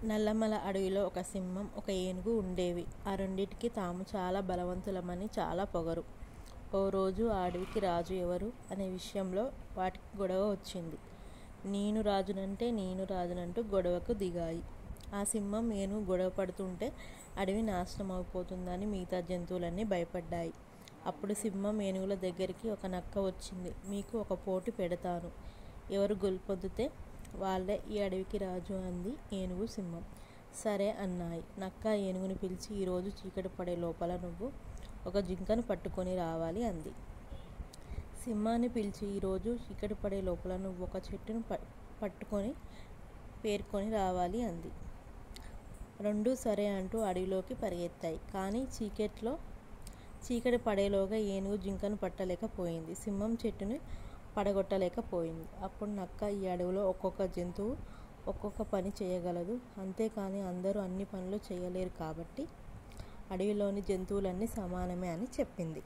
నల్లమల అడవిలో ఒక సింహం, ఒక ఏనుగు ఉండేవి. ఆ రెండిటికి తాము చాలా బలవంతులమని చాలా పొగరు. ఓ రోజు ఆ అడవికి రాజు ఎవరు అనే విషయంలో వాటికి గొడవ వచ్చింది. నేను రాజునంటూ గొడవకు దిగాయి. ఆ సింహం, ఏనుగు గొడవ పడుతుంటే అడవి నాశనం అయిపోతుందని మిగతా జంతువులన్నీ భయపడ్డాయి. అప్పుడు సింహం ఏనుగుల దగ్గరికి ఒక నక్క వచ్చింది. మీకు ఒక పోటీ పెడతాను, ఎవరు గెలుపొందితే వాళ్ళే ఈ అడవికి రాజు అంది ఏనుగు సింహం. సరే అన్నాయి. నక్క ఏనుగుని పిలిచి, ఈరోజు చీకటి పడే లోపల నువ్వు ఒక జింకను పట్టుకొని రావాలి అంది. సింహాన్ని పిలిచి, ఈరోజు చీకటి పడే లోపల నువ్వు ఒక చెట్టును పట్టుకొని పేర్కొని రావాలి అంది. రెండూ సరే అంటూ అడవిలోకి పరిగెత్తాయి. కానీ చీకటి పడేలోగా ఏనుగు జింకను పట్టలేకపోయింది, సింహం చెట్టుని పడగొట్టలేకపోయింది. అప్పుడు నక్క, ఈ అడవిలో ఒక్కొక్క జంతువు ఒక్కొక్క పని చేయగలదు, అంతేకాని అందరూ అన్ని పనులు చేయలేరు, కాబట్టి అడవిలోని జంతువులన్నీ సమానమే అని చెప్పింది.